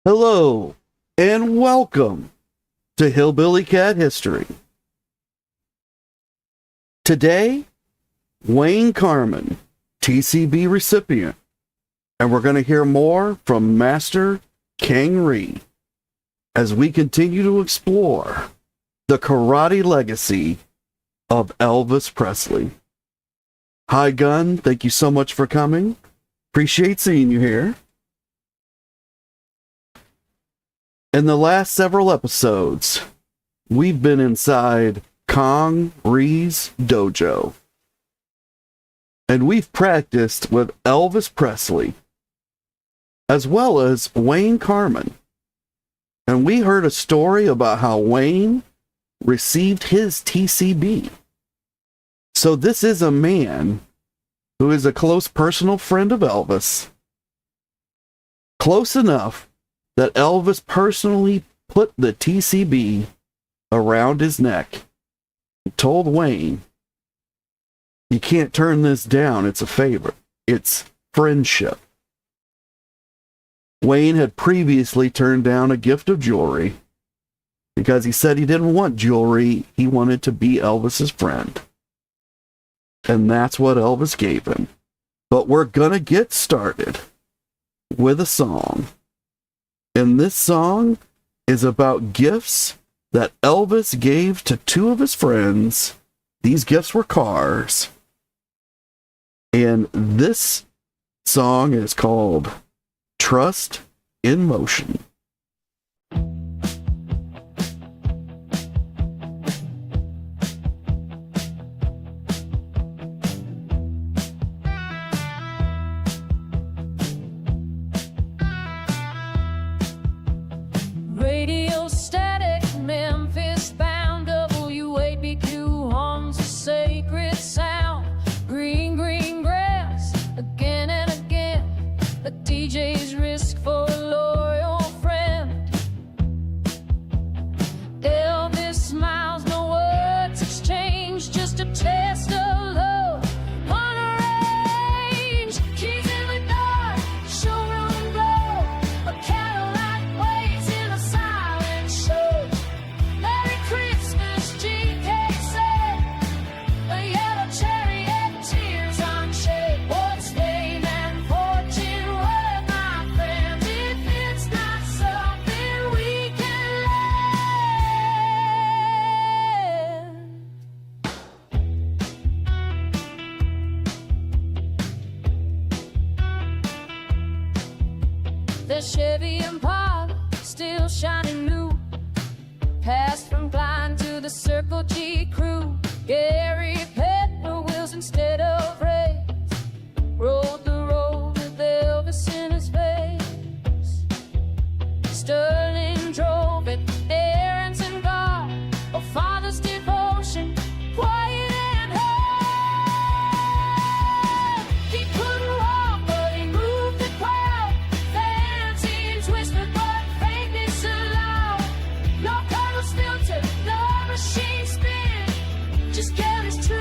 Hello, and welcome to Hillbilly Cat History. Today, Wayne Carman, TCB recipient, and we're going to hear more from Master King Ree as we continue to explore the karate legacy of Elvis Presley. Hi, Gun. Thank you so much for coming. Appreciate seeing you here. In the last several episodes, we've been inside Kong Ree's dojo. And we've practiced with Elvis Presley, as well as Wayne Carman. And we heard a story about how Wayne received his TCB. So this is a man who is a close personal friend of Elvis. Close enough that Elvis personally put the TCB around his neck and told Wayne, "You can't turn this down. It's a favor. It's friendship." Wayne had previously turned down a gift of jewelry because he said he didn't want jewelry. He wanted to be Elvis's friend. And that's what Elvis gave him. But we're gonna get started with a song. And this song is about gifts that Elvis gave to two of his friends. These gifts were cars. And this song is called Trust in Motion. Radio static, Memphis bound, WABQ homes a sacred sound. Green, green grass, again and again. A DJ's risk for a loyal friend. Elvis smiles, no words exchanged, just a test of love on a range. Keys in the dark, showroom glow, a Cadillac waits in a silent show. Merry Christmas, GK said, a yellow cherry and tears unshed. What's fame and fortune worth, my friend, if it's not something we can lend? The Chevy Impala, still shining new, passed from Klein to the Circle G crew. Gary Pepper wheels instead of rays, rode the road with Elvis in his face. Sterling drove it, errands and guard, a father's devotion, quiet and hard. He couldn't walk, but he moved the crowd. Fancy and twisted, but faintness allowed. No colors filtered, no machine spin, just Kelly's true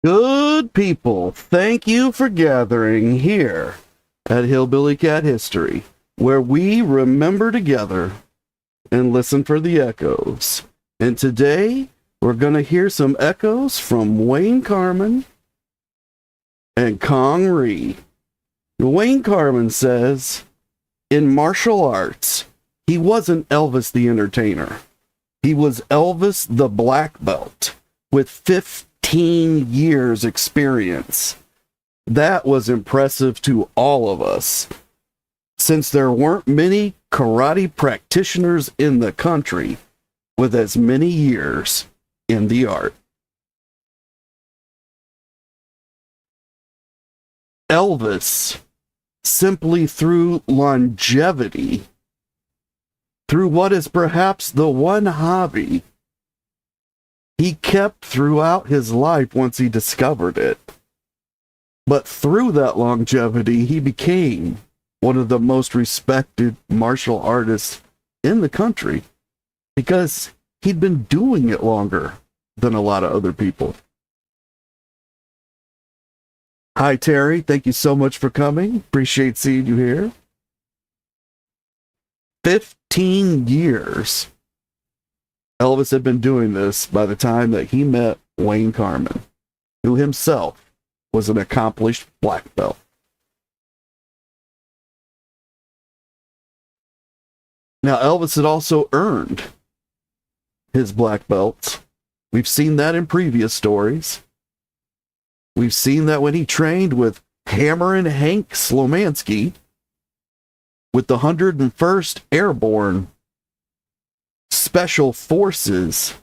Good people, thank you for gathering here at Hillbilly Cat History, where we remember together and listen for the echoes. And today, we're going to hear some echoes from Wayne Carman and Kong Ree. Wayne Carman says, in martial arts, he wasn't Elvis the Entertainer. He was Elvis the Black Belt with 15 years experience. That was impressive to all of us, since there weren't many karate practitioners in the country with as many years in the art. Elvis, simply through longevity, through what is perhaps the one hobby he kept throughout his life once he discovered it. But through that longevity, he became one of the most respected martial artists in the country because he'd been doing it longer than a lot of other people. Hi, Terry. Thank you so much for coming. Appreciate seeing you here. 15 years. Elvis had been doing this by the time that he met Wayne Carman, who himself was an accomplished black belt. Now, Elvis had also earned his black belts. We've seen that in previous stories. We've seen that when he trained with Hammer and Hank Slomansky with the 101st Airborne Special Forces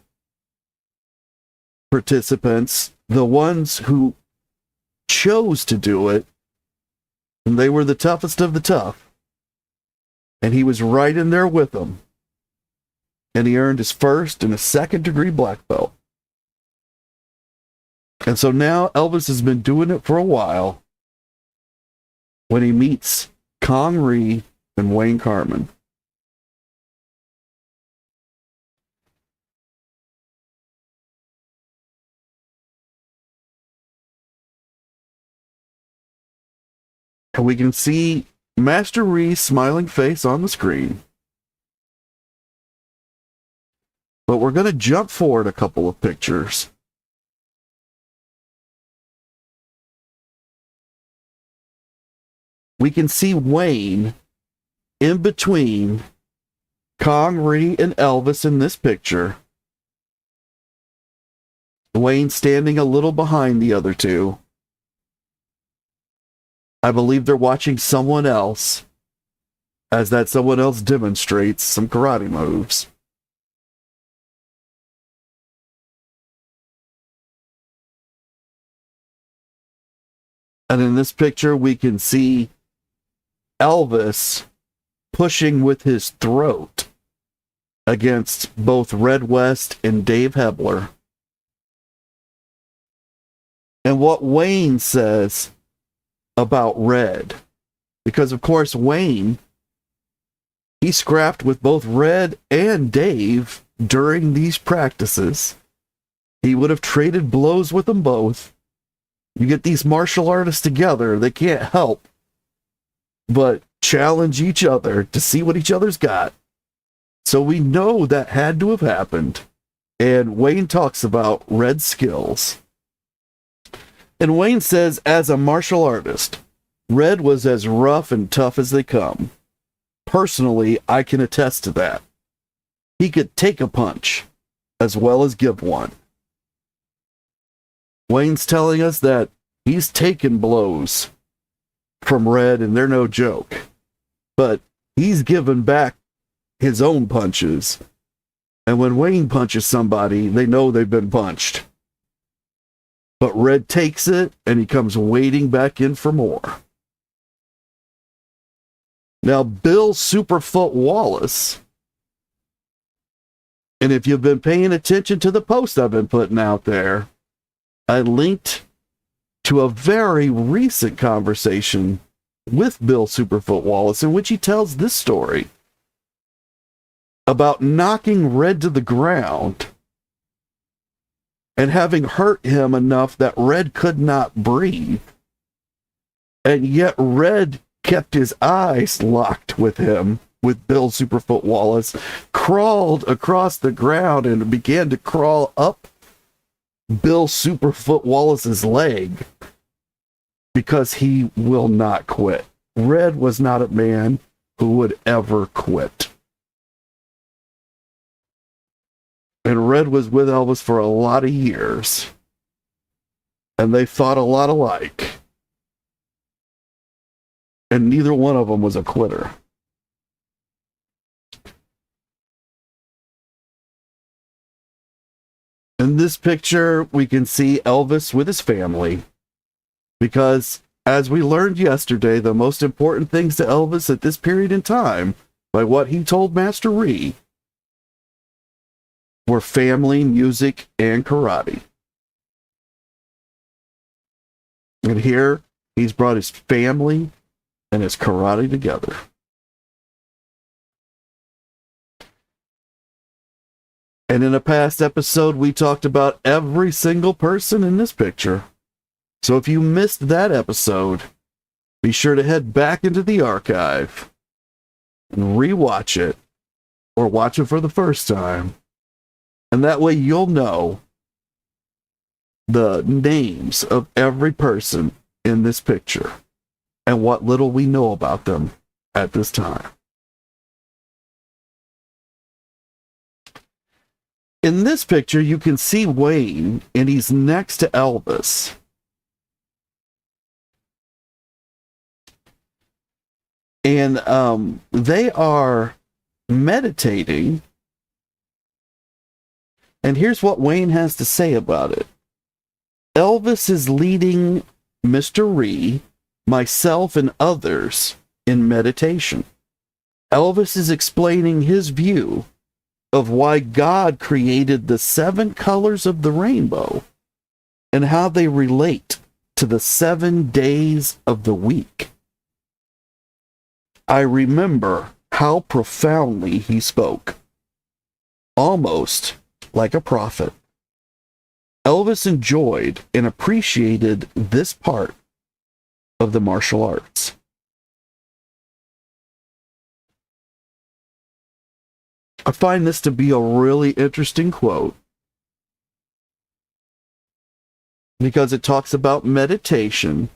participants, the ones who chose to do it, and they were the toughest of the tough. And he was right in there with them. And he earned his first and a second degree black belt. And so now Elvis has been doing it for a while when he meets Kong Ree and Wayne Carman. And we can see Master Ree's smiling face on the screen. But we're going to jump forward a couple of pictures. We can see Wayne in between Kong Ree and Elvis in this picture. Wayne standing a little behind the other two. I believe they're watching someone else, as that someone else demonstrates some karate moves. And in this picture, we can see Elvis pushing with his throat against both Red West and Dave Hebler. And what Wayne says about Red, because of course Wayne, he scrapped with both Red and Dave during these practices. He would have traded blows with them both. You get these martial artists together, they can't help but challenge each other to see what each other's got. So we know that had to have happened. And Wayne talks about Red's skills. And Wayne says, as a martial artist, Red was as rough and tough as they come. Personally, I can attest to that. He could take a punch as well as give one. Wayne's telling us that he's taken blows from Red, and they're no joke. But he's given back his own punches. And when Wayne punches somebody, they know they've been punched. But Red takes it, and he comes wading back in for more. Now, Bill Superfoot Wallace, and if you've been paying attention to the post I've been putting out there, I linked to a very recent conversation with Bill Superfoot Wallace in which he tells this story about knocking Red to the ground and having hurt him enough that Red could not breathe. And yet Red kept his eyes locked with him, with Bill Superfoot Wallace, crawled across the ground and began to crawl up Bill Superfoot Wallace's leg because he will not quit. Red was not a man who would ever quit. And Red was with Elvis for a lot of years. And they thought a lot alike. And neither one of them was a quitter. In this picture, we can see Elvis with his family. Because, as we learned yesterday, the most important things to Elvis at this period in time, by what he told Master Ree, were family, music, and karate. And here, he's brought his family and his karate together. And in a past episode, we talked about every single person in this picture. So if you missed that episode, be sure to head back into the archive and rewatch it, or watch it for the first time. And that way you'll know the names of every person in this picture and what little we know about them at this time. In this picture, you can see Wayne, and he's next to Elvis. And they are meditating. And here's what Wayne has to say about it. Elvis is leading Mr. Ree, myself, and others in meditation. Elvis is explaining his view of why God created the 7 colors of the rainbow and how they relate to the 7 days of the week. I remember how profoundly he spoke, almost like a prophet. Elvis enjoyed and appreciated this part of the martial arts. I find this to be a really interesting quote because it talks about meditation,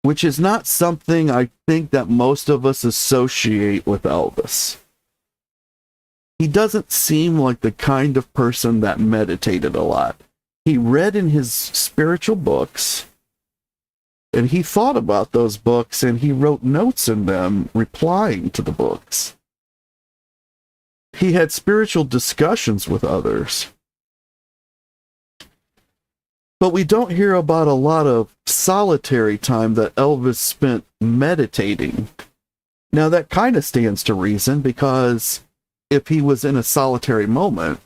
which is not something I think that most of us associate with Elvis. He doesn't seem like the kind of person that meditated a lot. He read in his spiritual books, and he thought about those books, and he wrote notes in them replying to the books. He had spiritual discussions with others. But we don't hear about a lot of solitary time that Elvis spent meditating. Now, that kind of stands to reason, because if he was in a solitary moment,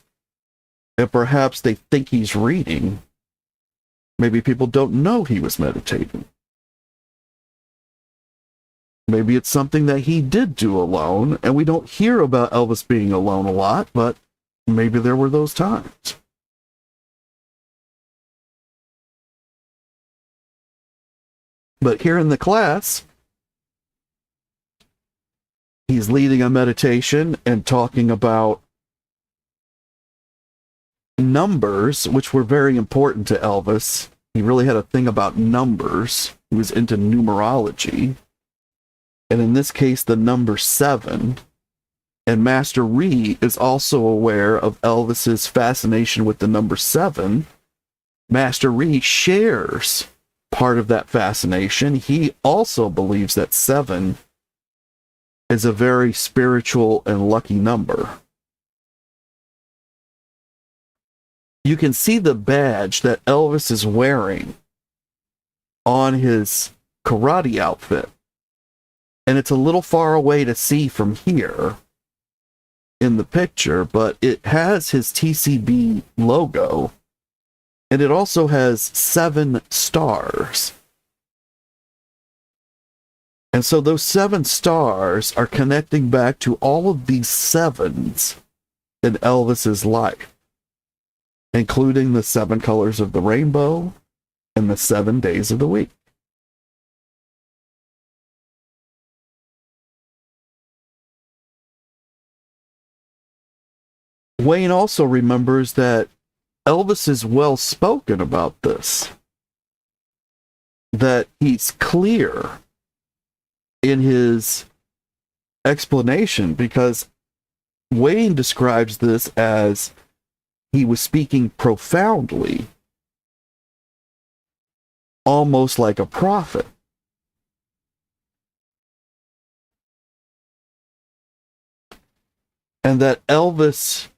and perhaps they think he's reading, maybe people don't know he was meditating. Maybe it's something that he did do alone, and we don't hear about Elvis being alone a lot, but maybe there were those times. But here in the class, he's leading a meditation and talking about numbers, which were very important to Elvis. He really had a thing about numbers. He was into numerology. And in this case, the number 7. And Master Ree is also aware of Elvis's fascination with the number 7. Master Ree shares part of that fascination. He also believes that 7 is a very spiritual and lucky number. You can see the badge that Elvis is wearing on his karate outfit. And it's a little far away to see from here in the picture, but it has his TCB logo, and it also has 7 stars. And so those 7 stars are connecting back to all of these 7s in Elvis's life. including the 7 colors of the rainbow and the 7 days of the week. Wayne also remembers that Elvis is well spoken about this, that he's clear in his explanation, because Wayne describes this as he was speaking profoundly, almost like a prophet. And that Elvis,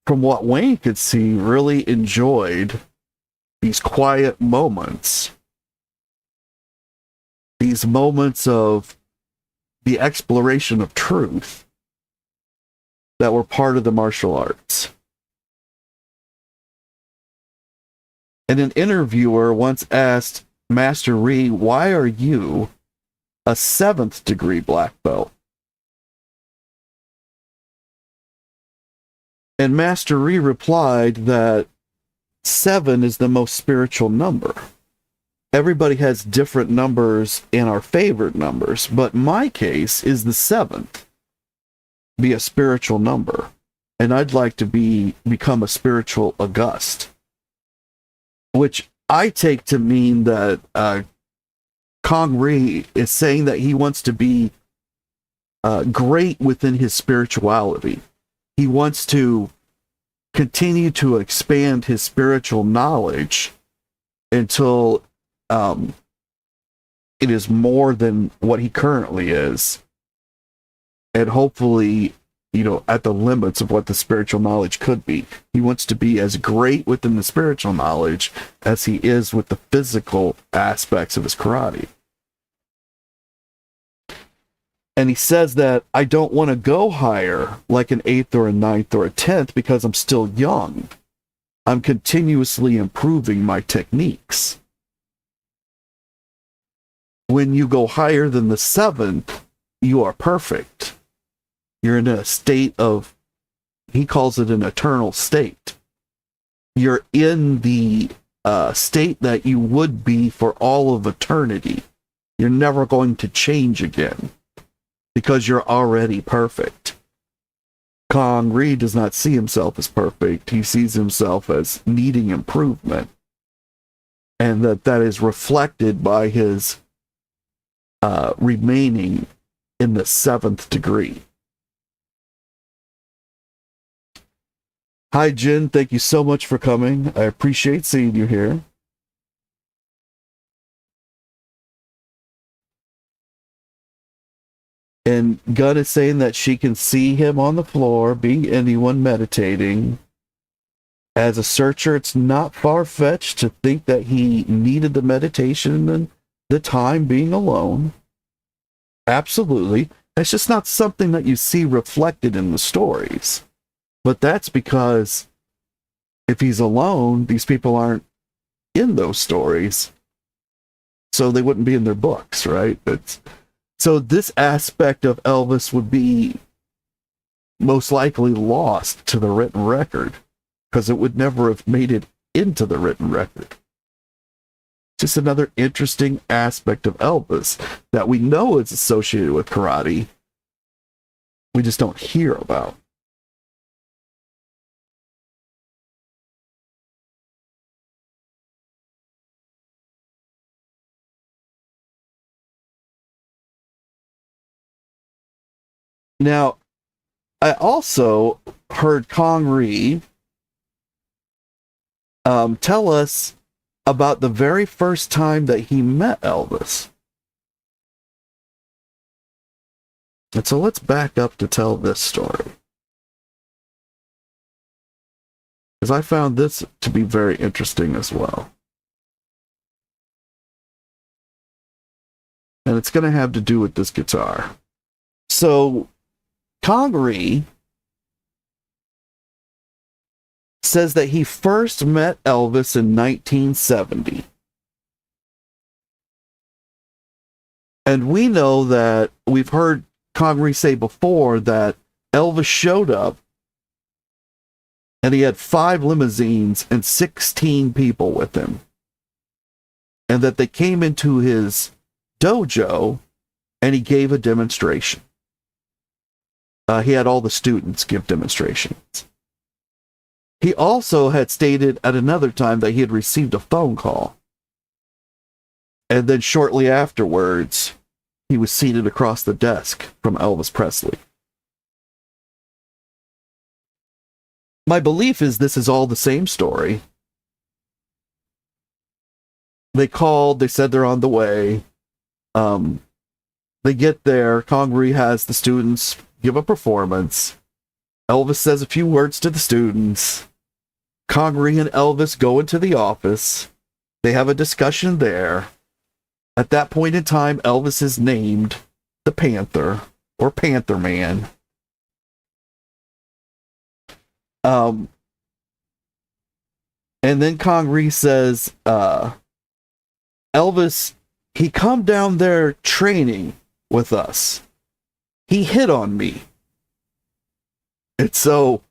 from what Wayne could see, really enjoyed these quiet moments, these moments of the exploration of truth that were part of the martial arts. And an interviewer once asked Master Ree, "Why are you a 7th degree black belt?" And Master Ree replied that 7 is the most spiritual number. Everybody has different numbers in our favorite numbers, but my case is the 7th, be a spiritual number. And I'd like to become a spiritual August, which I take to mean that Kong Ree is saying that he wants to be great within his spirituality. He wants to continue to expand his spiritual knowledge until it is more than what he currently is. And hopefully, at the limits of what the spiritual knowledge could be. He wants to be as great within the spiritual knowledge as he is with the physical aspects of his karate. And he says that I don't want to go higher like an 8th or a 9th or a 10th because I'm still young. I'm continuously improving my techniques. When you go higher than the 7th, you are perfect. You're in a state of, he calls it an eternal state. You're in the state that you would be for all of eternity. You're never going to change again, because you're already perfect. Kong Ree does not see himself as perfect. He sees himself as needing improvement. And that is reflected by his remaining in the 7th degree. Hi, Jin. Thank you so much for coming. I appreciate seeing you here. And Gunn is saying that she can see him on the floor, being anyone meditating. As a searcher, it's not far-fetched to think that he needed the meditation and the time being alone. Absolutely. It's just not something that you see reflected in the stories. But that's because if he's alone, these people aren't in those stories. So they wouldn't be in their books, right? So this aspect of Elvis would be most likely lost to the written record, because it would never have made it into the written record. Just another interesting aspect of Elvis that we know is associated with karate, we just don't hear about. Now, I also heard Kong Ree tell us about the very first time that he met Elvis. And so let's back up to tell this story, because I found this to be very interesting as well. And it's going to have to do with this guitar. So, Kong Ree says that he first met Elvis in 1970. And we know that we've heard Kong Ree say before that Elvis showed up And he had 5 limousines and 16 people with him. And that they came into his dojo and he gave a demonstration. He had all the students give demonstrations. He also had stated at another time that he had received a phone call. And then shortly afterwards, he was seated across the desk from Elvis Presley. My belief is this is all the same story. They called, they said they're on the way. They get there, Congaree has the students give a performance. Elvis says a few words to the students. Congaree and Elvis go into the office. They have a discussion there. At that point in time, Elvis is named the Panther, or Panther Man. And then Congaree says, Elvis, he come down there training with us. He hit on me. And so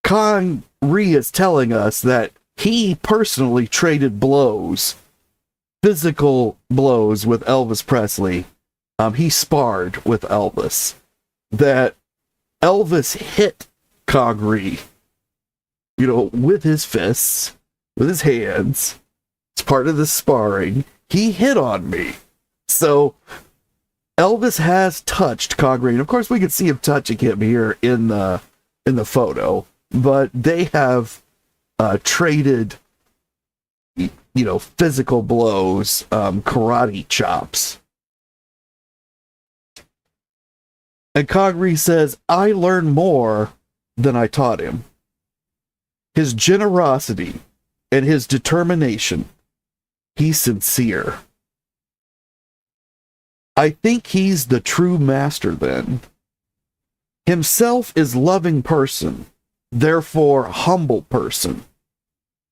Congaree is telling us that he personally traded blows, physical blows with Elvis Presley. He sparred with Elvis. That Elvis hit Congaree, with his fists, with his hands. It's part of the sparring. He hit on me. So Elvis has touched Congaree. And of course, we can see him touching him here in the photo. But they have traded, physical blows, karate chops. And Congaree says, I learned more than I taught him. His generosity and his determination. He's sincere. I think he's the true master then. Himself is loving person, therefore humble person,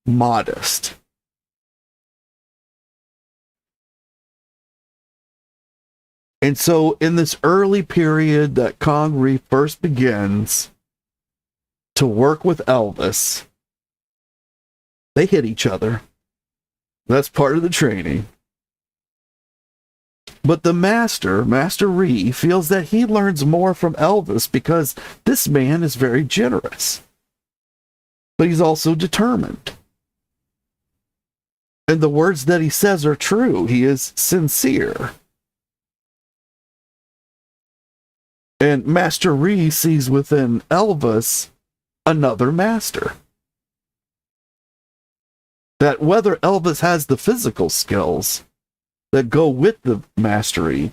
modest. And so in this early period that Congaree first begins to work with Elvis, they hit each other. That's part of the training. But the Master Ree, feels that he learns more from Elvis because this man is very generous. But he's also determined. And the words that he says are true. He is sincere. And Master Ree sees within Elvis another master. That whether Elvis has the physical skills that go with the mastery,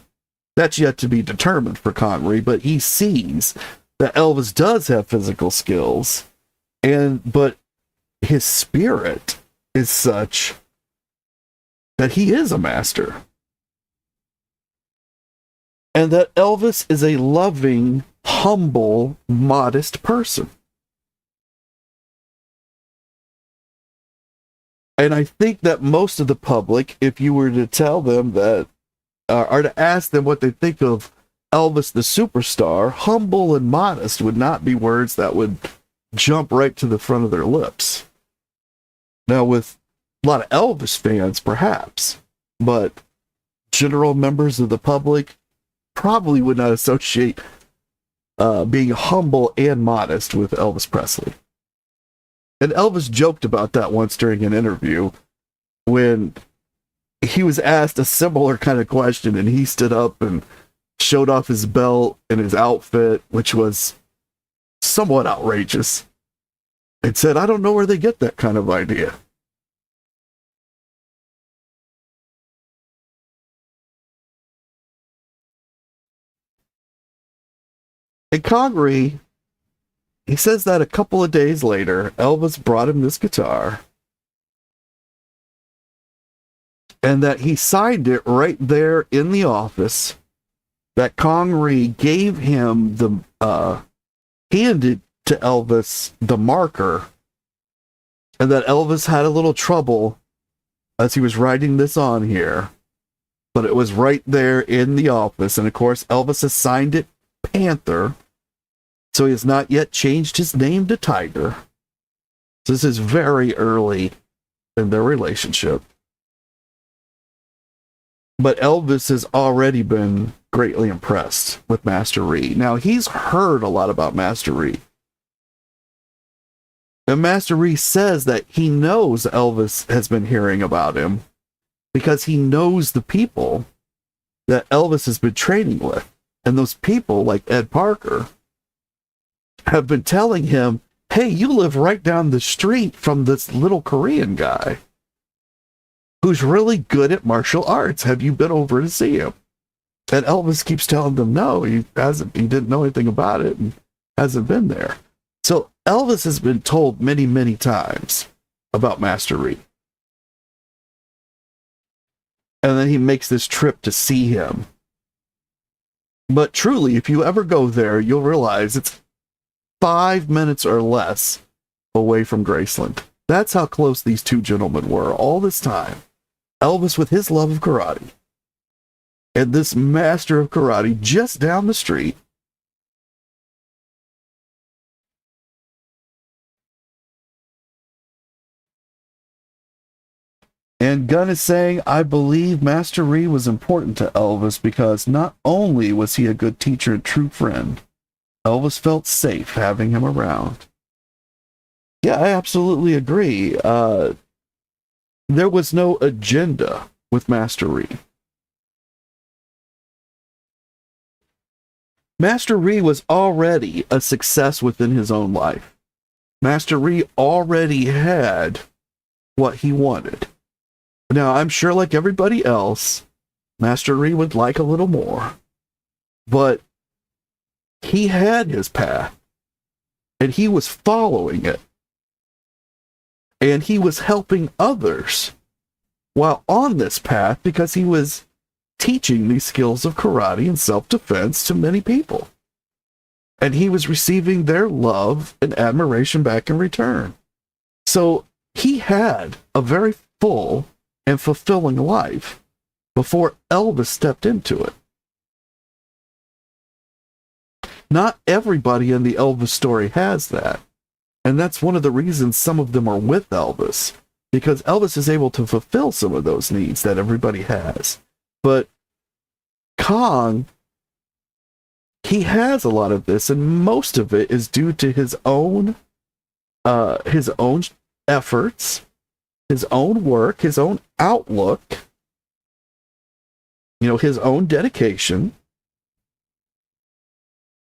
that's yet to be determined for Congaree, but he sees that Elvis does have physical skills, but his spirit is such that he is a master. And that Elvis is a loving, humble, modest person. And I think that most of the public, if you were to tell them that, or to ask them what they think of Elvis the superstar, humble and modest would not be words that would jump right to the front of their lips. Now, with a lot of Elvis fans, perhaps, but general members of the public probably would not associate being humble and modest with Elvis Presley. And Elvis joked about that once during an interview when he was asked a similar kind of question, and he stood up and showed off his belt and his outfit, which was somewhat outrageous, and said, I don't know where they get that kind of idea. And Congaree, he says that a couple of days later, Elvis brought him this guitar, and that he signed it right there in the office, that Congaree gave him handed to Elvis the marker, and that Elvis had a little trouble as he was writing this on here, but it was right there in the office, and of course Elvis assigned it Panther, So he has not yet changed his name to Tiger. This is very early in their relationship. But Elvis has already been greatly impressed with Master Ree. Now, he's heard a lot about Master Ree. And Master Ree says that he knows Elvis has been hearing about him because he knows the people that Elvis has been training with. And those people, like Ed Parker, have been telling him, hey, you live right down the street from this little Korean guy who's really good at martial arts. Have you been over to see him? And Elvis keeps telling them no, he hasn't. He didn't know anything about it and hasn't been there. So Elvis has been told many, many times about Master Ree. And then he makes this trip to see him. But truly, if you ever go there, you'll realize it's 5 minutes or less away from Graceland. That's how close these two gentlemen were all this time. Elvis with his love of karate, and this master of karate just down the street. And Gunn is saying, I believe Master Ree was important to Elvis because not only was he a good teacher and true friend, Elvis felt safe having him around. Yeah, I absolutely agree. There was no agenda with Master Ree. Master Ree was already a success within his own life. Master Ree already had what he wanted. Now, I'm sure like everybody else, Master Ree would like a little more. But he had his path, and he was following it. And he was helping others while on this path because he was teaching these skills of karate and self-defense to many people. And he was receiving their love and admiration back in return. So he had a very full and fulfilling life before Elvis stepped into it. Not everybody in the Elvis story has that. And that's one of the reasons some of them are with Elvis, because Elvis is able to fulfill some of those needs that everybody has. But Kong, he has a lot of this, and most of it is due to his own efforts, his own work, his own outlook, his own dedication.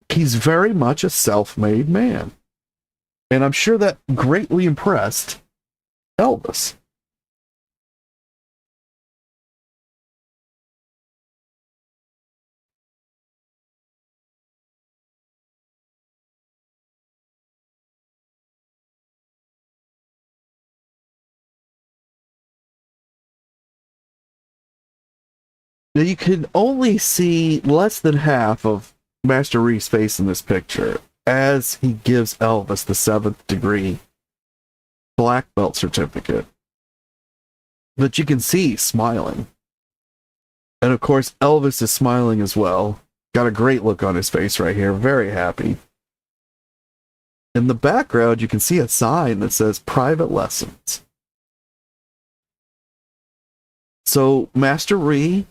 He's very much a self-made man. And I'm sure that greatly impressed Elvis. Now you can only see less than half of Master Ree's face in this picture as he gives Elvis the 7th degree black belt certificate. But you can see he's smiling. And of course, Elvis is smiling as well. Got a great look on his face right here. Very happy. In the background, you can see a sign that says private lessons. So Master Ree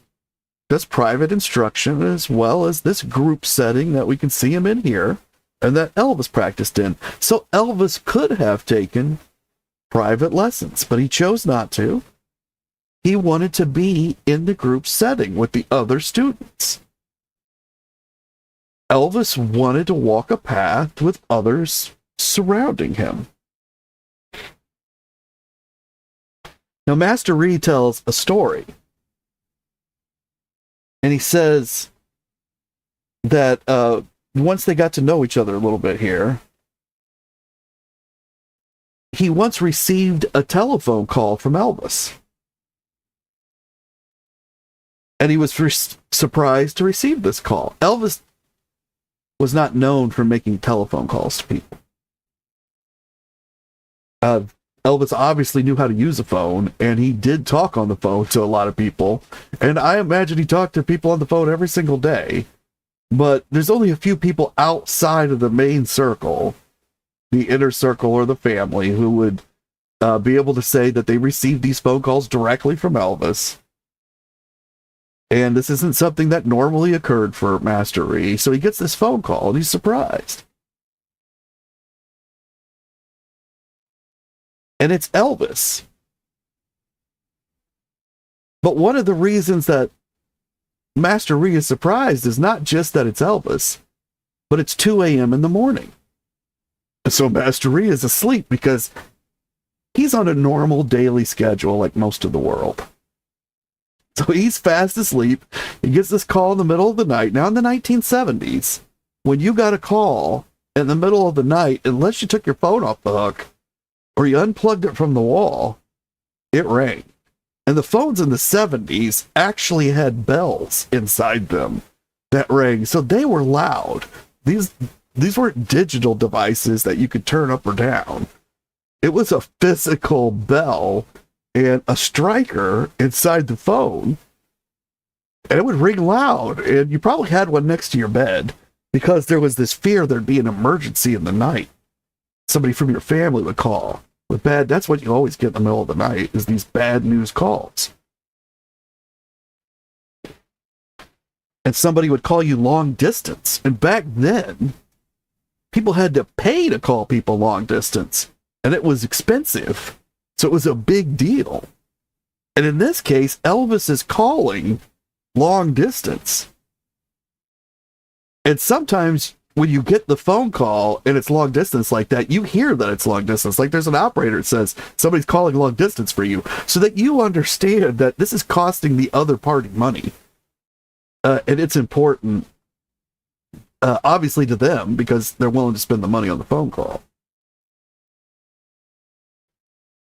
does private instruction as well as this group setting that we can see him in here and that Elvis practiced in. So Elvis could have taken private lessons, but he chose not to. He wanted to be in the group setting with the other students. Elvis wanted to walk a path with others surrounding him. Now, Master Ree tells a story. And he says that once they got to know each other a little bit here, he once received a telephone call from Elvis. And he was surprised to receive this call. Elvis was not known for making telephone calls to people. Elvis obviously knew how to use a phone, and he did talk on the phone to a lot of people. And I imagine he talked to people on the phone every single day. But there's only a few people outside of the main circle, the inner circle or the family, who would be able to say that they received these phone calls directly from Elvis. And this isn't something that normally occurred for Master Ree. So he gets this phone call and he's surprised. And it's Elvis. But one of the reasons that Master Ree is surprised is not just that it's Elvis, but it's 2 a.m. in the morning. So Master Ree is asleep because he's on a normal daily schedule like most of the world. So he's fast asleep. He gets this call in the middle of the night. Now in the 1970s, when you got a call in the middle of the night, unless you took your phone off the hook or you unplugged it from the wall, it rang. And the phones in the 70s actually had bells inside them that rang. So they were loud. These weren't digital devices that you could turn up or down. It was a physical bell and a striker inside the phone. And it would ring loud. And you probably had one next to your bed because there was this fear there'd be an emergency in the night. Somebody from your family would call. With bad, that's what you always get in the middle of the night, is these bad news calls. And somebody would call you long distance. And back then, people had to pay to call people long distance. And it was expensive. So it was a big deal. And in this case, Elvis is calling long distance. And sometimes when you get the phone call and it's long distance like that, you hear that it's long distance. Like there's an operator that says somebody's calling long distance for you, so that you understand that this is costing the other party money. And it's important, obviously, to them because they're willing to spend the money on the phone call.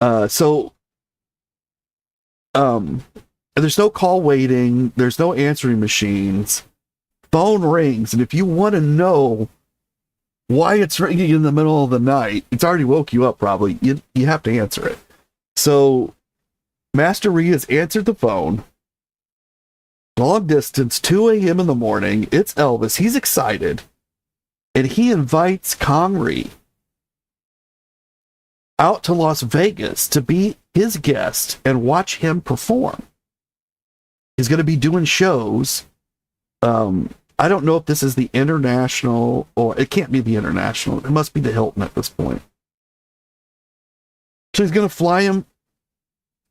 And there's no call waiting. There's no answering machines. Phone rings, and if you want to know why it's ringing in the middle of the night, it's already woke you up probably, you have to answer it. So Master Ree has answered the phone. Long distance, 2 a.m. in the morning. It's Elvis. He's excited. And he invites Connery out to Las Vegas to be his guest and watch him perform. He's going to be doing shows. I don't know if this is the International, or it can't be the International. It must be the Hilton at this point. So he's going to fly him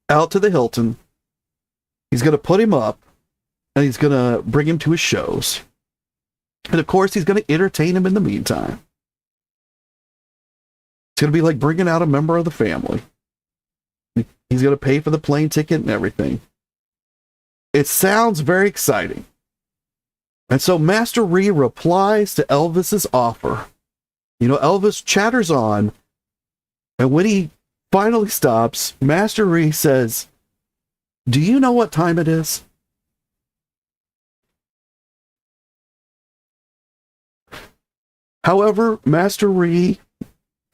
out to the Hilton. He's going to put him up, and he's going to bring him to his shows. And of course, he's going to entertain him in the meantime. It's going to be like bringing out a member of the family. He's going to pay for the plane ticket and everything. It sounds very exciting. And so Master Ree replies to Elvis's offer. You know, Elvis chatters on, and when he finally stops, Master Ree says, "Do you know what time it is?" However, Master Ree,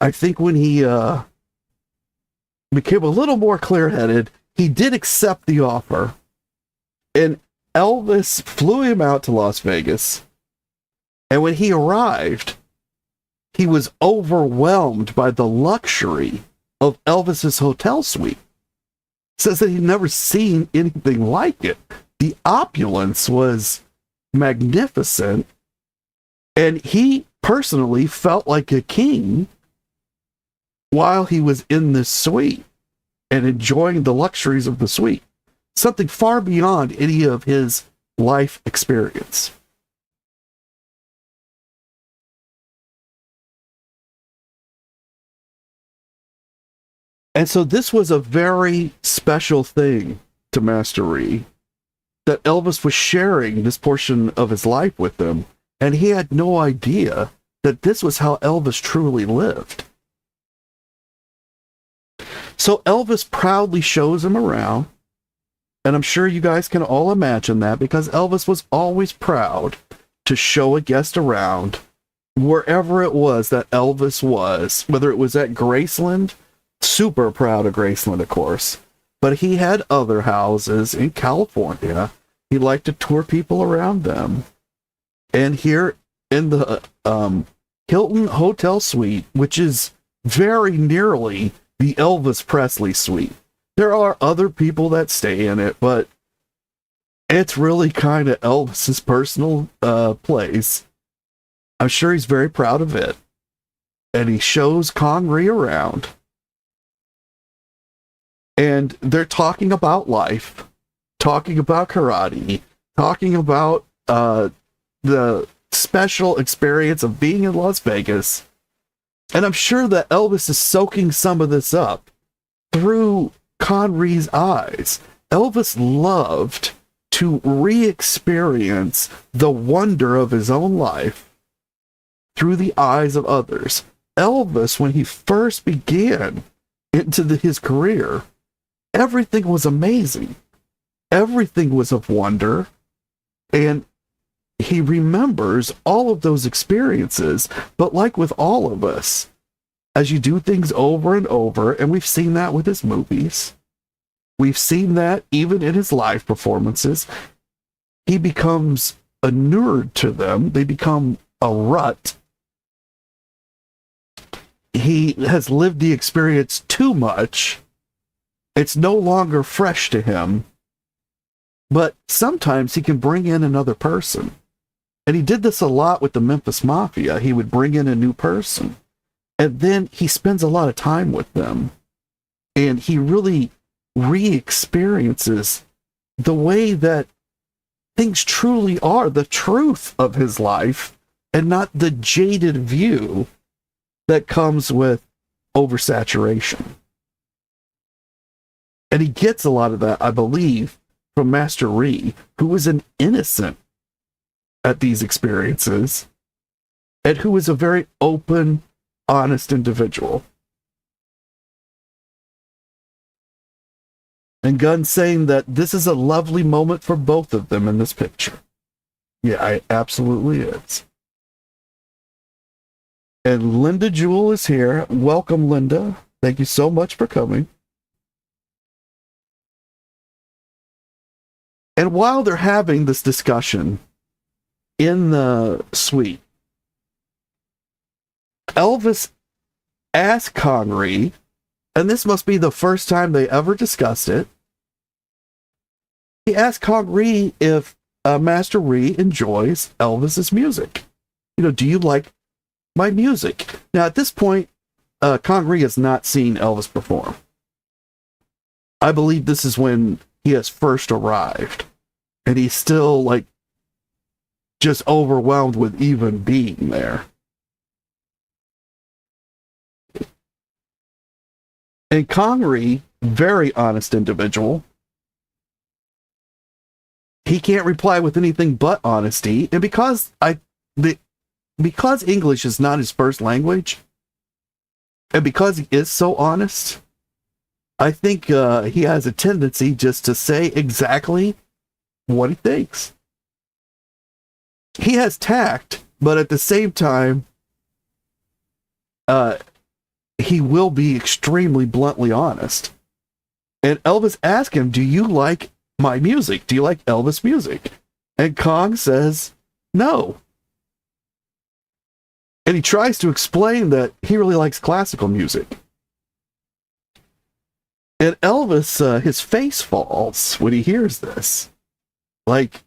I think when he became a little more clear-headed, he did accept the offer. And Elvis flew him out to Las Vegas. And when he arrived, he was overwhelmed by the luxury of Elvis's hotel suite. Says that he'd never seen anything like it. The opulence was magnificent. And he personally felt like a king while he was in this suite and enjoying the luxuries of the suite. Something far beyond any of his life experience. And so this was a very special thing to Master Ree, that Elvis was sharing this portion of his life with him, and he had no idea that this was how Elvis truly lived. So Elvis proudly shows him around. And I'm sure you guys can all imagine that, because Elvis was always proud to show a guest around wherever it was that Elvis was, whether it was at Graceland, super proud of Graceland, of course, but he had other houses in California. He liked to tour people around them. And here in the Hilton Hotel Suite, which is very nearly the Elvis Presley suite. There are other people that stay in it, but it's really kind of Elvis's personal place. I'm sure he's very proud of it. And he shows Connery around. And they're talking about life, talking about karate, talking about the special experience of being in Las Vegas. And I'm sure that Elvis is soaking some of this up through Connery's eyes. Elvis loved to re-experience the wonder of his own life through the eyes of others. Elvis, when he first began into his career, everything was amazing. Everything was of wonder. And he remembers all of those experiences. But like with all of us, as you do things over and over, and we've seen that with his movies, we've seen that even in his live performances, he becomes inured to them. They become a rut. He has lived the experience too much. It's no longer fresh to him. But sometimes he can bring in another person. And he did this a lot with the Memphis Mafia. He would bring in a new person. And then he spends a lot of time with them. And he really re-experiences the way that things truly are, the truth of his life, and not the jaded view that comes with oversaturation. And he gets a lot of that, I believe, from Master Ree, who was an innocent at these experiences, and who was a very open, honest individual. And Gunn's saying that this is a lovely moment for both of them in this picture. Yeah, it absolutely is. And Linda Jewell is here. Welcome, Linda. Thank you so much for coming. And while they're having this discussion in the suite, Elvis asked Connery, and this must be the first time they ever discussed it. He asked Connery if Master Ree enjoys Elvis's music. You know, do you like my music? Now, at this point, Connery has not seen Elvis perform. I believe this is when he has first arrived, and he's still like just overwhelmed with even being there. And Connery, very honest individual, he can't reply with anything but honesty. And because English is not his first language, and because he is so honest, I think he has a tendency just to say exactly what he thinks. He has tact, but at the same time, he will be extremely bluntly honest. And Elvis asked him, do you like my music? Do you like Elvis music? And Kong says, no. And he tries to explain that he really likes classical music. And Elvis, his face falls when he hears this. Like,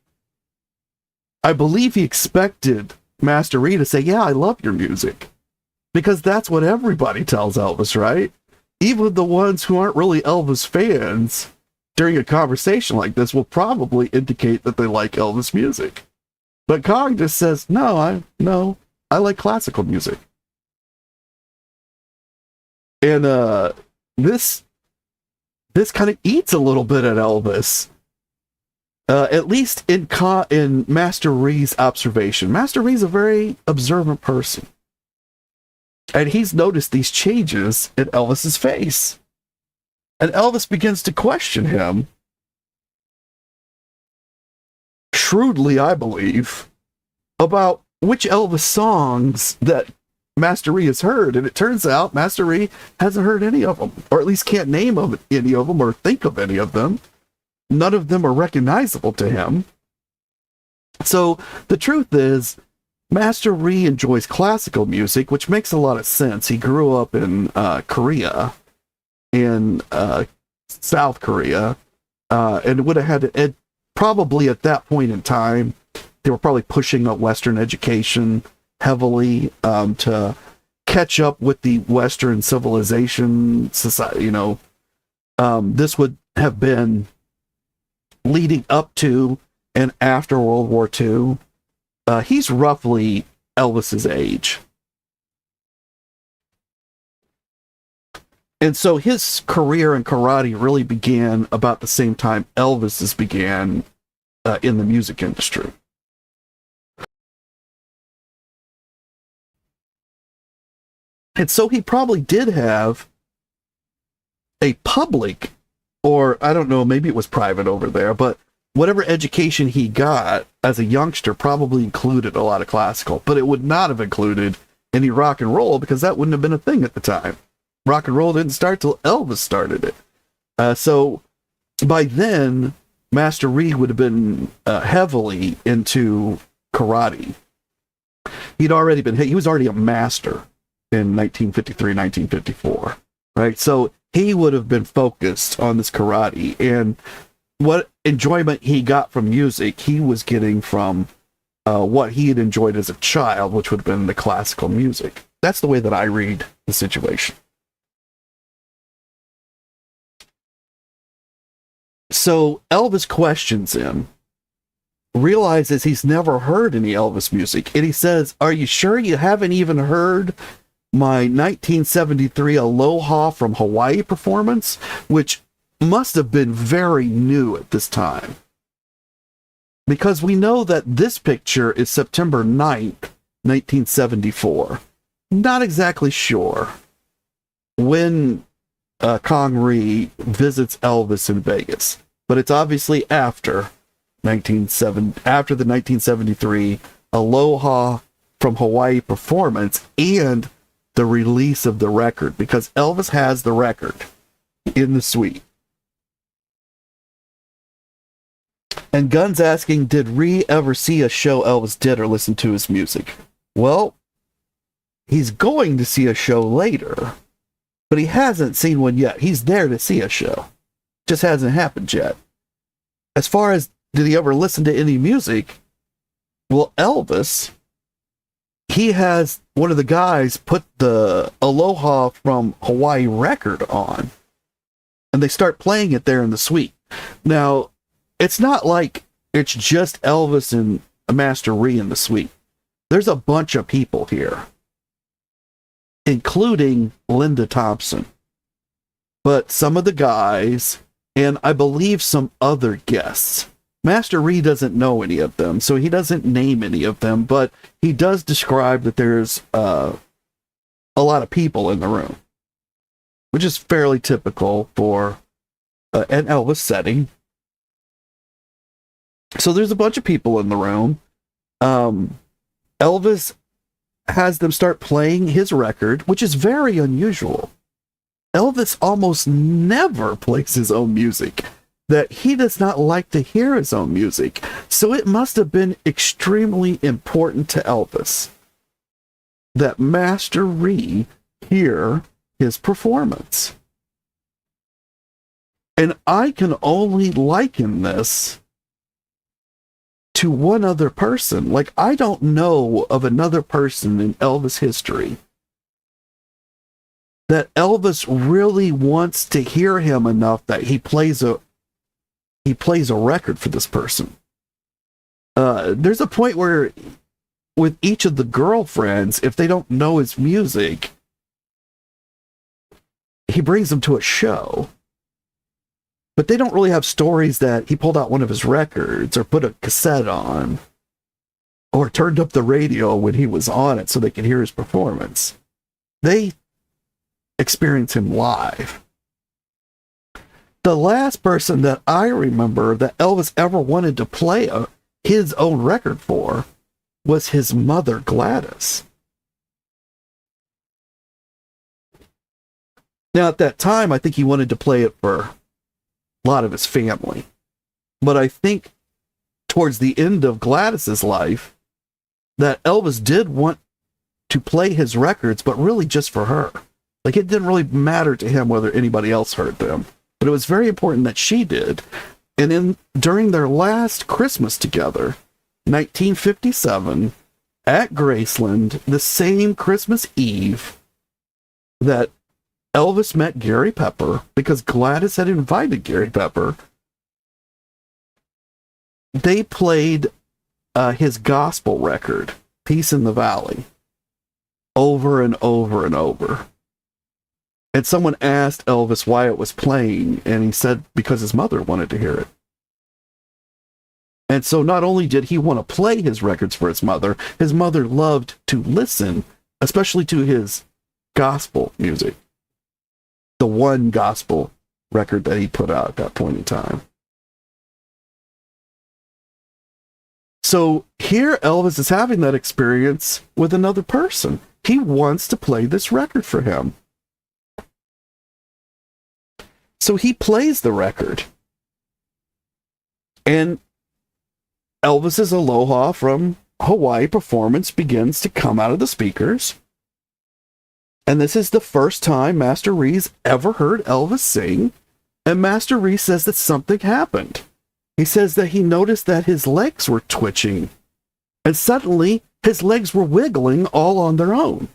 I believe he expected Master Ree to say, yeah, I love your music. Because that's what everybody tells Elvis, right? Even the ones who aren't really Elvis fans, during a conversation like this, will probably indicate that they like Elvis music. But Kong just says, no, I like classical music. And this kind of eats a little bit at Elvis. At least in Master Ree's observation. Master Ree's a very observant person. And he's noticed these changes in Elvis's face. And Elvis begins to question him, shrewdly, I believe, about which Elvis songs that Master Ree has heard. And it turns out Master Ree hasn't heard any of them, or at least can't name any of them or think of any of them. None of them are recognizable to him. So the truth is, Master Ree enjoys classical music, which makes a lot of sense. He grew up in Korea, in South Korea, and would have had to probably at that point in time, they were probably pushing a Western education heavily to catch up with the Western civilization society. This would have been leading up to and after World War II. He's roughly Elvis's age. And so his career in karate really began about the same time Elvis's began in the music industry. And so he probably did have a public, or I don't know, maybe it was private over there, but whatever education he got as a youngster probably included a lot of classical, but it would not have included any rock and roll because that wouldn't have been a thing at the time. Rock and roll didn't start till Elvis started it. So by then, Master Ree would have been heavily into karate. He was already a master in 1953, 1954, right? So he would have been focused on this karate, and what enjoyment he got from music, he was getting from what he had enjoyed as a child, which would have been the classical music. That's the way that I read the situation. So Elvis questions him, realizes he's never heard any Elvis music, and he says, "Are you sure you haven't even heard my 1973 Aloha from Hawaii performance?" Which must have been very new at this time. Because we know that this picture is September 9th, 1974. Not exactly sure when Kong Ree visits Elvis in Vegas, but it's obviously after the 1973 Aloha from Hawaii performance and the release of the record, because Elvis has the record in the suite. And Gunn's asking, did Ree ever see a show Elvis did or listen to his music? Well, he's going to see a show later, but he hasn't seen one yet. He's there to see a show. Just hasn't happened yet. As far as did he ever listen to any music? Well, Elvis, he has one of the guys put the Aloha from Hawaii record on, and they start playing it there in the suite. Now, it's not like it's just Elvis and Master Ree in the suite. There's a bunch of people here, including Linda Thompson. But some of the guys, and I believe some other guests, Master Ree doesn't know any of them, so he doesn't name any of them, but he does describe that there's a lot of people in the room, which is fairly typical for an Elvis setting. So there's a bunch of people in the room. Elvis has them start playing his record, which is very unusual. Elvis almost never plays his own music, that he does not like to hear his own music. So it must have been extremely important to Elvis that Master Ree hear his performance. And I can only liken this to one other person. Like, I don't know of another person in Elvis history that Elvis really wants to hear him enough that he plays a record for this person. There's a point where with each of the girlfriends, if they don't know his music, he brings them to a show. But they don't really have stories that he pulled out one of his records or put a cassette on or turned up the radio when he was on it so they could hear his performance. They experience him live. The last person that I remember that Elvis ever wanted to play his own record for was his mother, Gladys. Now, at that time, I think he wanted to play it for a lot of his family. But I think towards the end of Gladys's life that Elvis did want to play his records, but really just for her. Like, it didn't really matter to him whether anybody else heard them, but it was very important that she did. And during their last Christmas together, 1957, at Graceland, the same Christmas Eve that Elvis met Gary Pepper, because Gladys had invited Gary Pepper, they played his gospel record, Peace in the Valley, over and over and over. And someone asked Elvis why it was playing, and he said because his mother wanted to hear it. And so not only did he want to play his records for his mother loved to listen, especially to his gospel music. The one gospel record that he put out at that point in time. So here Elvis is having that experience with another person. He wants to play this record for him. So he plays the record. And Elvis's Aloha from Hawaii performance begins to come out of the speakers. And this is the first time Master Reese ever heard Elvis sing. And Master Reese says that something happened. He says that he noticed that his legs were twitching. And suddenly, his legs were wiggling all on their own.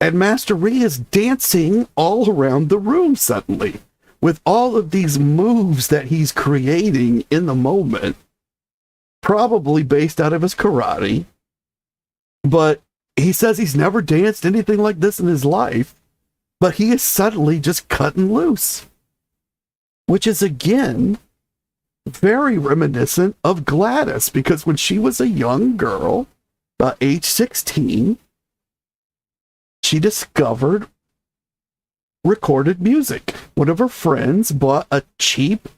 And Master Reese is dancing all around the room suddenly, with all of these moves that he's creating in the moment, probably based out of his karate. But he says he's never danced anything like this in his life, but he is suddenly just cutting loose, which is, again, very reminiscent of Gladys, because when she was a young girl, about age 16, she discovered recorded music. One of her friends bought a cheap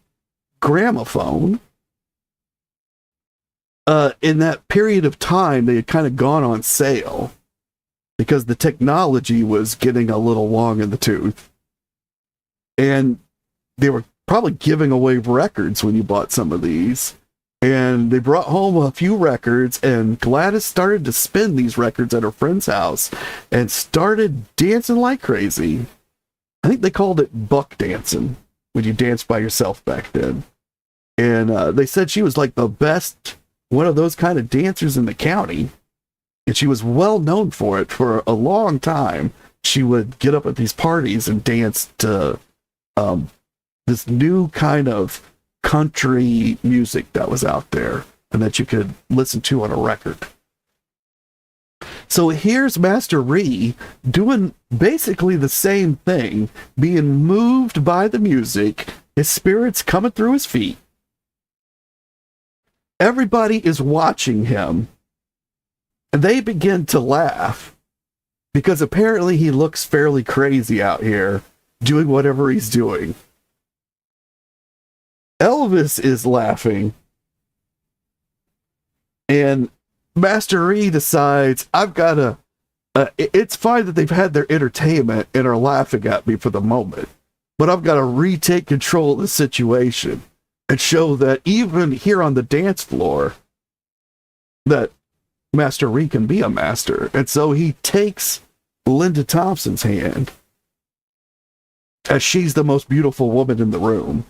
gramophone. In that period of time, they had kind of gone on sale because the technology was getting a little long in the tooth. And they were probably giving away records when you bought some of these. And they brought home a few records, and Gladys started to spin these records at her friend's house and started dancing like crazy. I think they called it buck dancing when you danced by yourself back then. And they said she was like the best, one of those kind of dancers in the county. And she was well known for it for a long time. She would get up at these parties and dance to this new kind of country music that was out there and that you could listen to on a record. So here's Master Ree doing basically the same thing, being moved by the music, his spirits coming through his feet. Everybody is watching him, and they begin to laugh because apparently he looks fairly crazy out here doing whatever he's doing. Elvis is laughing, and Master Ree decides, I've got to, it's fine that they've had their entertainment and are laughing at me for the moment, but I've got to retake control of the situation and show that even here on the dance floor, that Master Ree can be a master. And so he takes Linda Thompson's hand, as she's the most beautiful woman in the room,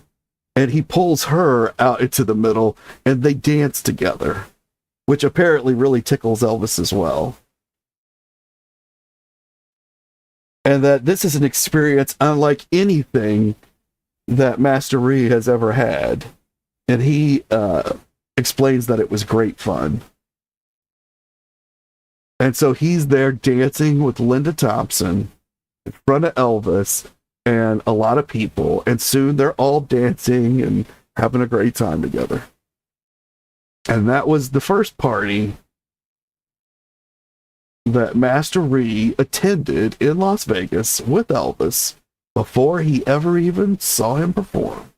and he pulls her out into the middle, and they dance together, which apparently really tickles Elvis as well. And that this is an experience unlike anything that Master Ree has ever had. And he explains that it was great fun. And so he's there dancing with Linda Thompson in front of Elvis and a lot of people, and soon they're all dancing and having a great time together. And that was the first party that Master Ree attended in Las Vegas with Elvis before he ever even saw him perform.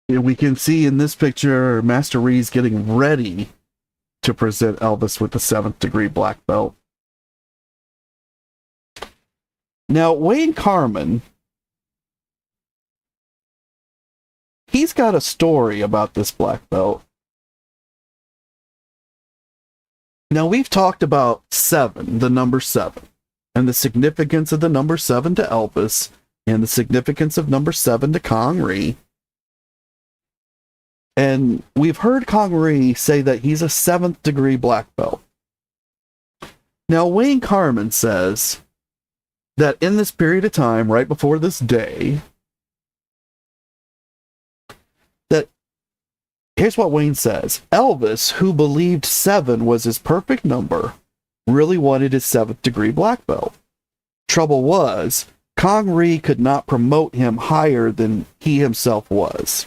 And we can see in this picture Master Ree's getting ready to present Elvis with the 7th degree black belt. Now, Wayne Carman, he's got a story about this black belt. Now, we've talked about 7, the number 7, and the significance of the number 7 to Elvis, and the significance of number 7 to Kong Ree. And we've heard Kong Ree say that he's a 7th degree black belt. Now, Wayne Carman says that in this period of time, right before this day, that here's what Wayne says: Elvis, who believed 7 was his perfect number, really wanted his 7th degree black belt. Trouble was, Kong Ree could not promote him higher than he himself was.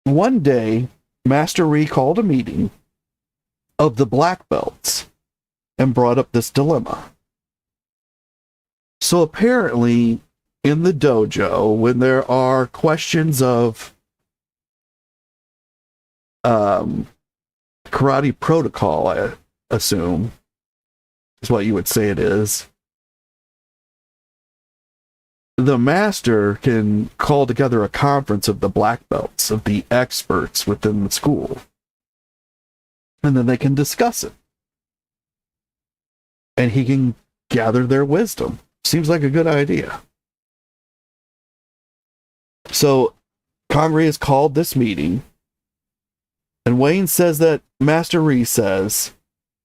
One day, Master Ree called a meeting of the black belts and brought up this dilemma. So apparently, in the dojo, when there are questions of karate protocol, I assume, is what you would say it is, the master can call together a conference of the black belts, of the experts within the school, and then they can discuss it. And he can gather their wisdom. Seems like a good idea. So, Kong Ree has called this meeting, and Wayne says that Master Ree says,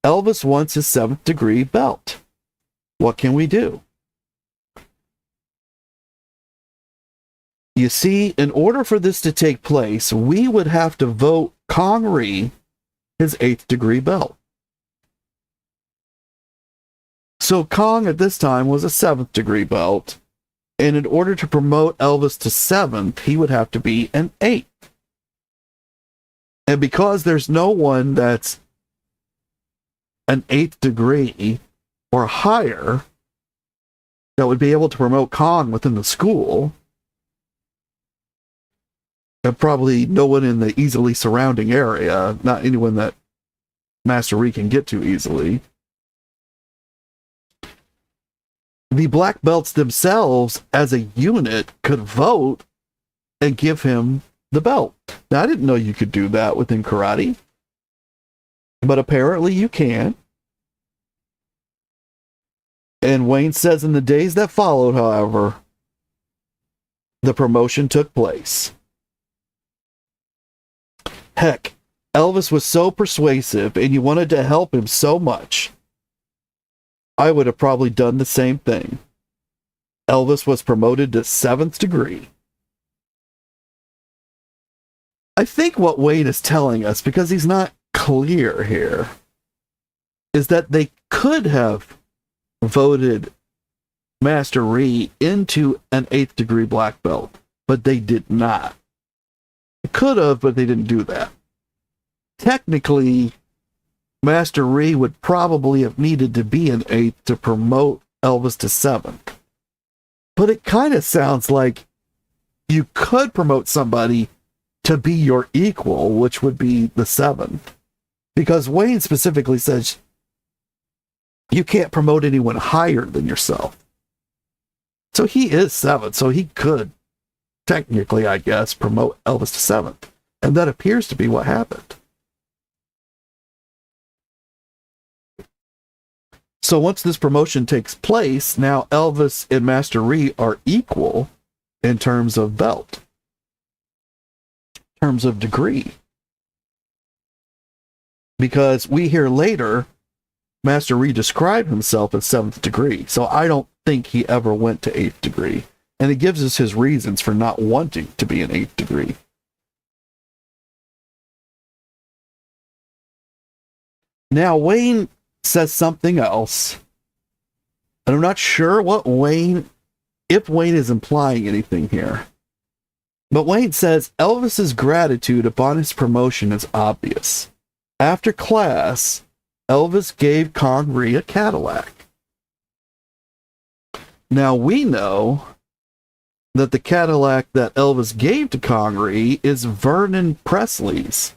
Elvis wants his 7th degree belt. What can we do? You see, in order for this to take place, we would have to vote Kong Ree his 8th degree belt. So Kong at this time was a 7th degree belt, and in order to promote Elvis to 7th, he would have to be an 8th. And because there's no one that's an 8th degree or higher that would be able to promote Kong within the school, and probably no one in the easily surrounding area, not anyone that Master Ree can get to easily, the black belts themselves as a unit could vote and give him the belt. Now, I didn't know you could do that within karate, but apparently you can. And Wayne says in the days that followed, however, the promotion took place. Heck, Elvis was so persuasive and you wanted to help him so much, I would have probably done the same thing. Elvis was promoted to 7th degree. I think what Wayne is telling us, because he's not clear here, is that they could have voted Master Ree into an 8th degree black belt, but they did not. They could have, but they didn't do that. Technically, Master Ree would probably have needed to be an 8th to promote Elvis to 7th. But it kind of sounds like you could promote somebody to be your equal, which would be the 7th. Because Wayne specifically says you can't promote anyone higher than yourself. So he is 7th, so he could technically, I guess, promote Elvis to 7th. And that appears to be what happened. So once this promotion takes place, now Elvis and Master Ree are equal in terms of belt, in terms of degree. Because we hear later, Master Ree described himself as 7th degree, so I don't think he ever went to 8th degree. And he gives us his reasons for not wanting to be an 8th degree. Now, Wayne says something else, and I'm not sure if Wayne is implying anything here. But Wayne says Elvis's gratitude upon his promotion is obvious. After class, Elvis gave Kong Ree a Cadillac. Now we know that the Cadillac that Elvis gave to Kong Ree is Vernon Presley's.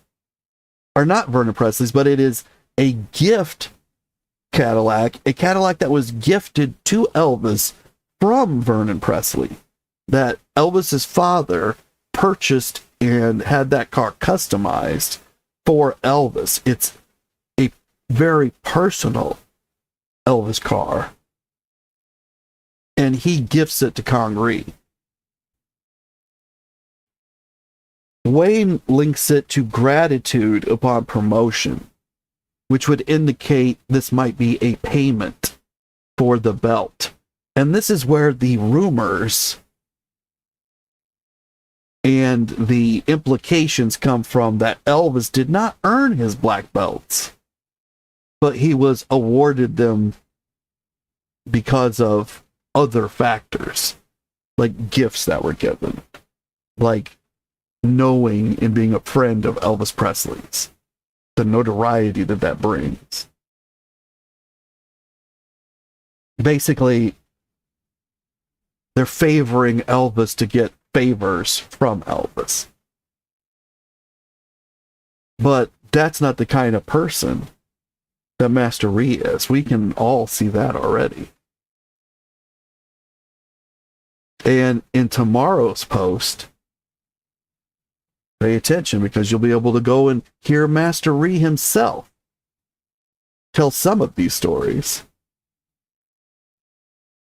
or not Vernon Presley's, but it is a gift Cadillac, a Cadillac that was gifted to Elvis from Vernon Presley, that Elvis's father purchased and had that car customized for Elvis. It's a very personal Elvis car, and he gifts it to Connery. Wayne links it to gratitude upon promotion, which would indicate this might be a payment for the belt. And this is where the rumors and the implications come from, that Elvis did not earn his black belts, but he was awarded them because of other factors, like gifts that were given, like knowing and being a friend of Elvis Presley's, the notoriety that that brings. Basically, they're favoring Elvis to get favors from Elvis. But that's not the kind of person that Master Ree is. We can all see that already. And in tomorrow's post, pay attention, because you'll be able to go and hear Master Ree himself tell some of these stories.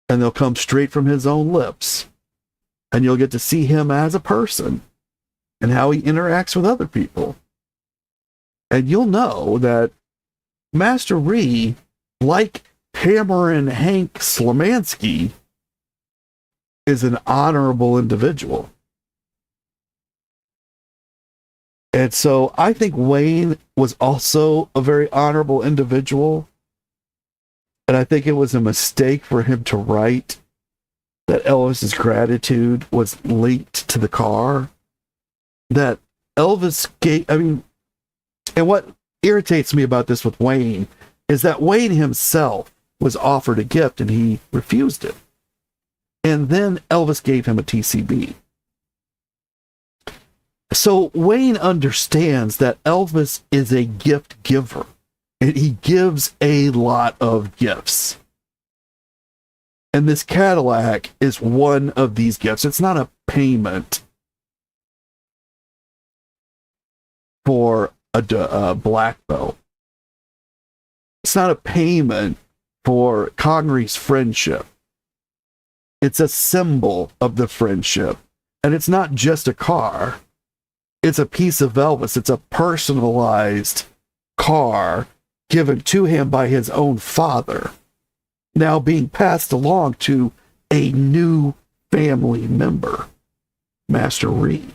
And they'll come straight from his own lips. And you'll get to see him as a person and how he interacts with other people. And you'll know that Master Ree, like Cameron Hank Slamansky, is an honorable individual. And so I think Wayne was also a very honorable individual. And I think it was a mistake for him to write that Elvis's gratitude was linked to the car. That Elvis gave, and what irritates me about this with Wayne is that Wayne himself was offered a gift and he refused it. And then Elvis gave him a TCB. So Wayne understands that Elvis is a gift giver, and he gives a lot of gifts. And this Cadillac is one of these gifts. It's not a payment for a black belt. It's not a payment for Connery's friendship. It's a symbol of the friendship. And it's not just a car. It's a piece of Elvis. It's a personalized car given to him by his own father, now being passed along to a new family member, Master Ree,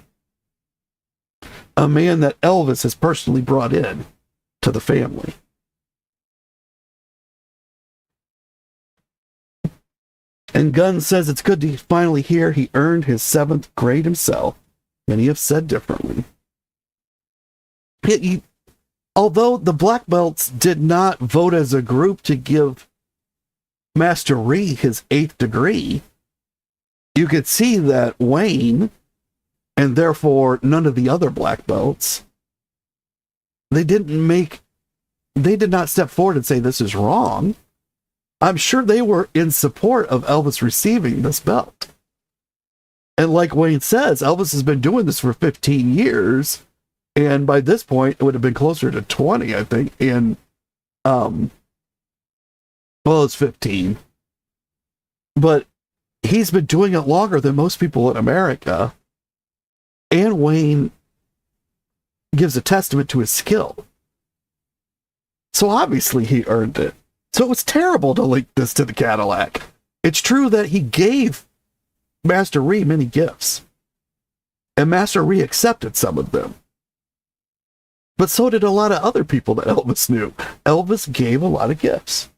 a man that Elvis has personally brought in to the family. And Gunn says it's good to finally hear he earned his 7th grade himself. Many have said differently. Although the Black Belts did not vote as a group to give Master Ree his 8th degree, you could see that Wayne, and therefore none of the other Black Belts, they did not step forward and say this is wrong. I'm sure they were in support of Elvis receiving this belt. And like Wayne says, Elvis has been doing this for 15 years. And by this point, it would have been closer to 20, I think. And, it's 15. But he's been doing it longer than most people in America. And Wayne gives a testament to his skill. So obviously he earned it. So it was terrible to link this to the Cadillac. It's true that he gave Master Ree many gifts, and Master Ree accepted some of them. But so did a lot of other people that Elvis knew. Elvis gave a lot of gifts.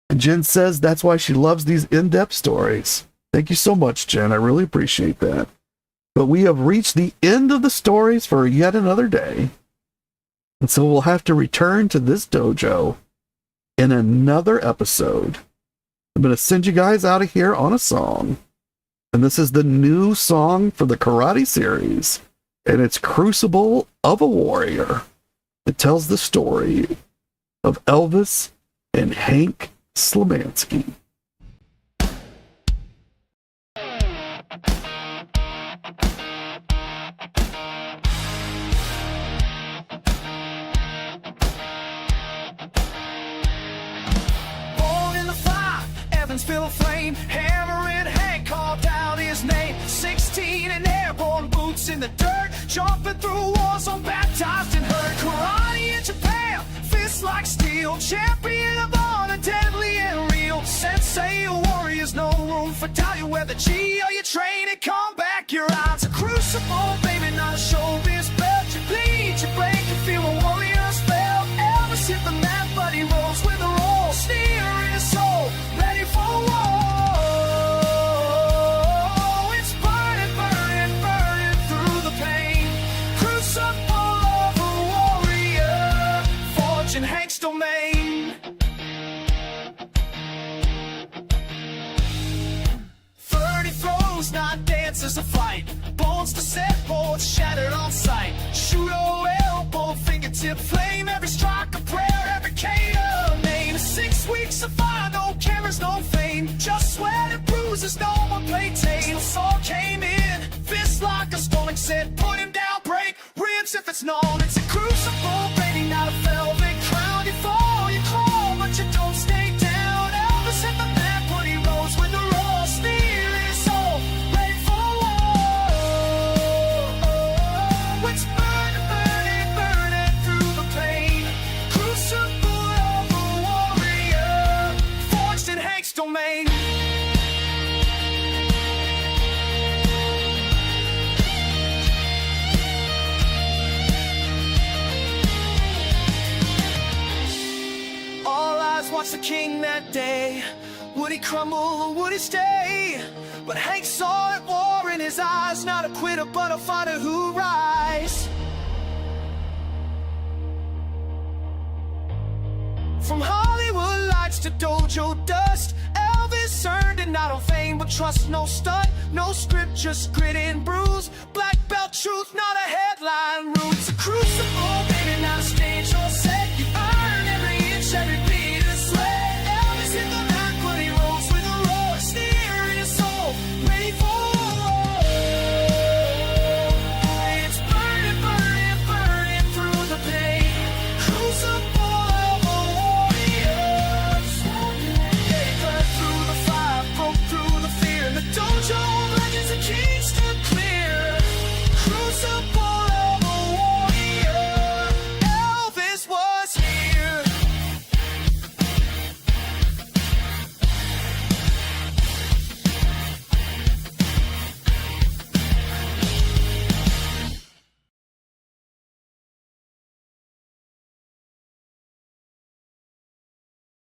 And Jen says that's why she loves these in-depth stories. Thank you so much, Jen. I really appreciate that. But we have reached the end of the stories for yet another day. And so we'll have to return to this dojo in another episode. I'm going to send you guys out of here on a song. And this is the new song for the karate series. And it's Crucible of a Warrior. It tells the story of Elvis and Hank Slamansky. Feel a flame, hammering Hank carved out his name. 16 and airborne boots in the dirt, jumping through walls, unbaptized and hurt. Karate in Japan, fists like steel, champion of honor, deadly and real. Sensei, a warrior's no room for doubt. You wear the G or you train and come back. Your eyes a crucible, baby, not a showbiz belt. You bleed, you break, you feel a warrior's spell. Elvis hit the mat, but he rolls with a roll. Steer in his soul, ready for war. It's burning, burning, burning through the pain. Crucible of a warrior, forging Hank's domain. 30 throws, not dances, a fight. Bones to set, boards shattered on sight. Shoot-o elbow, fingertip flame. Every strike a prayer, every KO name. 6 weeks of fire, no cameras, no fame. Just sweat and bruises, no one played tame. Saw came in, fist like a stone, said put him down, break ribs if it's known. It's a crucible, baby, not a velvet crown. You fall, you crawl, but you don't stay down. Elvis hit the mat, but he rose with the roar. Steer his soul, ready for war. It's burning, burning, burning through the pain. Crucible of a warrior, forged in Hank's domain. All eyes watched the king that day. Would he crumble or would he stay? But Hank saw it, war in his eyes. Not a quitter, but a fighter who rise. From Hollywood lights to dojo dust, Elvis earned it not on fame but trust. No stunt, no script, just grit and bruise. Black belt truth, not a headline rule. It's a crucible,